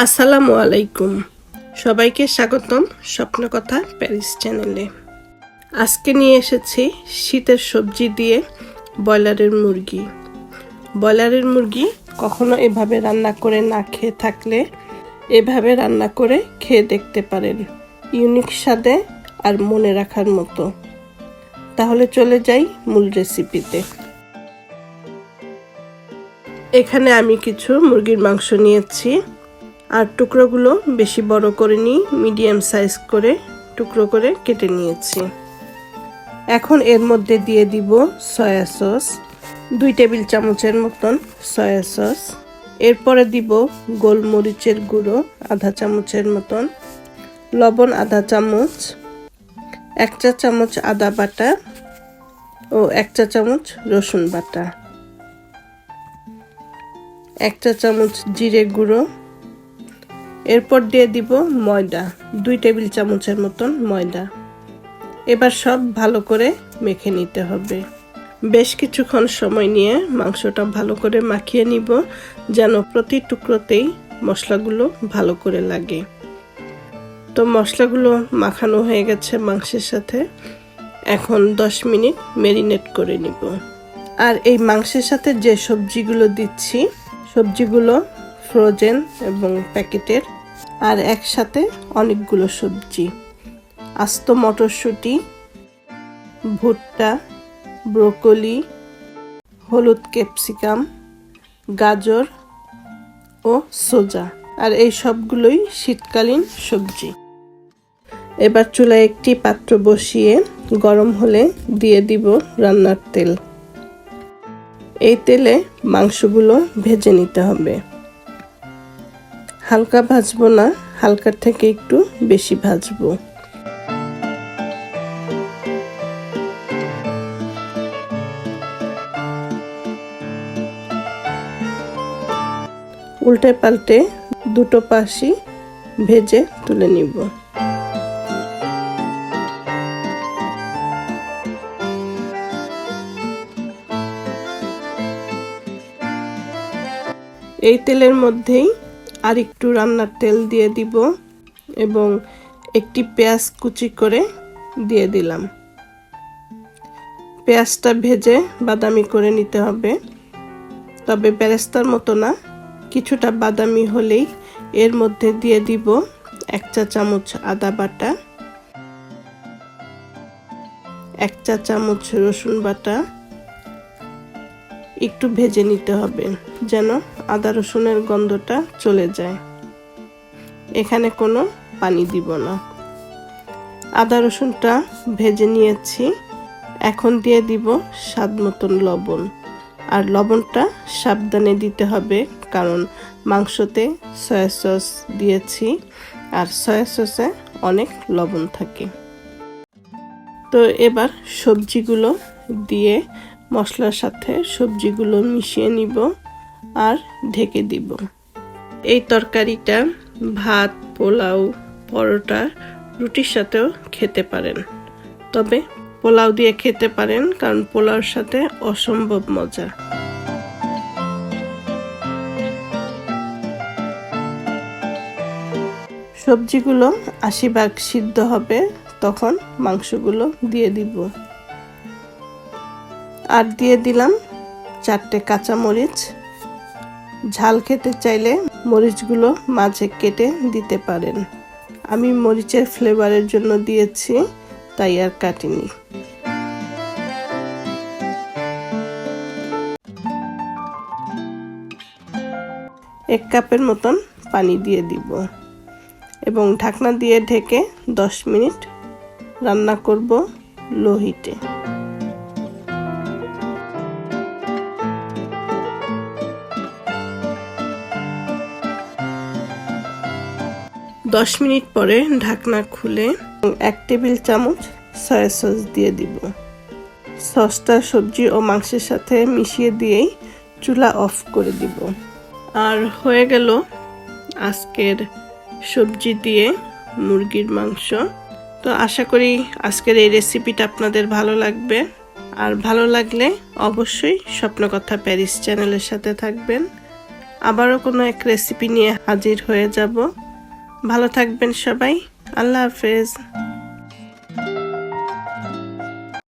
আসসালামু আলাইকুম, সবাইকে স্বাগতম স্বপ্নকথা প্যারিস চ্যানেলে। আজকে নিয়ে এসেছি শীতের সবজি দিয়ে ব্রয়লারের মুরগি। ব্রয়লারের মুরগি কখনো এভাবে রান্না করে না খেয়ে থাকলে এভাবে রান্না করে খেয়ে দেখতে পারেন, ইউনিক স্বাদে আর মনে রাখার মতো। তাহলে চলে যাই মূল রেসিপিতে। এখানে আমি কিছু মুরগির মাংস নিয়েছি, আর টুকরোগুলো বেশি বড় করে নিই, মিডিয়াম সাইজ করে টুকরো করে কেটে নিয়েছি। এখন এর মধ্যে দিয়ে দিব সয়া সস, 2 টেবিল চামচের মতন সয়া সস। এরপরে দিব গোলমরিচের গুঁড়ো আধা চামচের মতন, লবণ আধা চামচ, 1 চা চামচ আদা বাটা ও 1 চা চামচ রসুন বাটা, 1 চা চামচ জিরে গুঁড়ো। এরপর দিয়ে দিব ময়দা, 2 টেবিল চামচের মতন ময়দা। এবার সব ভালো করে মেখে নিতে হবে। বেশ কিছুক্ষণ সময় নিয়ে মাংসটা ভালো করে মাখিয়ে নিব, যেন প্রতি টুকরোতেই মশলাগুলো ভালো করে লাগে। তো মশলাগুলো মাখানো হয়ে গেছে মাংসের সাথে। এখন 10 মিনিট ম্যারিনেট করে নিব। আর এই মাংসের সাথে যে সবজিগুলো দিচ্ছি, সবজিগুলো ফ্রোজেন এবং প্যাকেটের, আর একসাথে অনেকগুলো সবজি: আস্ত মটরশুঁটি, ভুট্টা, ব্রোকলি, হলুদ ক্যাপসিকাম, গাজর ও সোজা। আর এই সবগুলোই শীতকালীন সবজি। এবার চুলায় একটি পাত্র বসিয়ে গরম হলে দিয়ে দিব রান্নার তেল। এই তেলে মাংসগুলো ভেজে নিতে হবে। হালকা ভাজবো না, হালকার থেকে একটু বেশি ভাজবো। উল্টে পাল্টে দুটো পাশই ভেজে তুলে নিব। এই তেলের মধ্যেই আর একটু রান্নার তেল দিয়ে দিব এবং একটি পেঁয়াজ কুচি করে দিয়ে দিলাম। পেঁয়াজটা ভেজে বাদামি করে নিতে হবে, তবে বেরেস্তার মতো না, কিছুটা বাদামি হলেই এর মধ্যে দিয়ে দিব 1 চা চামচ আদা বাটা, 1 চা চামচ রসুন বাটা। একটু ভেজে নিতে হবে যেন আদা রসুনের গন্ধটা চলে যায়। এখানে কোনো পানি দিব না। আদা রসুনটা ভেজে নিয়েছি। এখন দিয়ে দিব স্বাদ মতন লবণ। আর লবণটা সাবধানে দিতে হবে, কারণ মাংসতে সয়া সস দিয়েছি, আর সয়া সসে অনেক লবণ থাকে। তো এবার সবজিগুলো দিয়ে মশলার সাথে সবজিগুলো মিশিয়ে নিব আর ঢেকে দিব। এই তরকারিটা ভাত, পোলাও, পরোটা, রুটির সাথেও খেতে পারেন। তবে পোলাও দিয়ে খেতে পারেন, কারণ পোলাওর সাথে অসম্ভব মজা। সবজিগুলো 80% সিদ্ধ হবে, তখন মাংসগুলো দিয়ে দিব। আর দিয়ে দিলাম 4টে কাঁচামরিচ। ঝাল খেতে চাইলে মরিচগুলো মাঝে কেটে দিতে পারেন। আমি মরিচের ফ্লেভারের জন্য দিয়েছি, তাই আর কাটিনি। 1 কাপের মতন পানি দিয়ে দিব এবং ঢাকনা দিয়ে ঢেকে 10 মিনিট রান্না করব লো হিটে। 10 মিনিট পরে ঢাকনা খুলে 1 টেবিল চামচ সয়া সস দিয়ে দিব। সসটা সবজি ও মাংসের সাথে মিশিয়ে দিয়েই চুলা অফ করে দিব। আর হয়ে গেল আজকের সবজি দিয়ে মুরগির মাংস। তো আশা করি আজকের এই রেসিপিটা আপনাদের ভালো লাগবে। আর ভালো লাগলে অবশ্যই স্বপ্নকথা প্যারিস চ্যানেলের সাথে থাকবেন। আবারও কোনো এক রেসিপি নিয়ে হাজির হয়ে যাব। ভালো থাকবেন সবাই। আল্লাহ হাফেজ।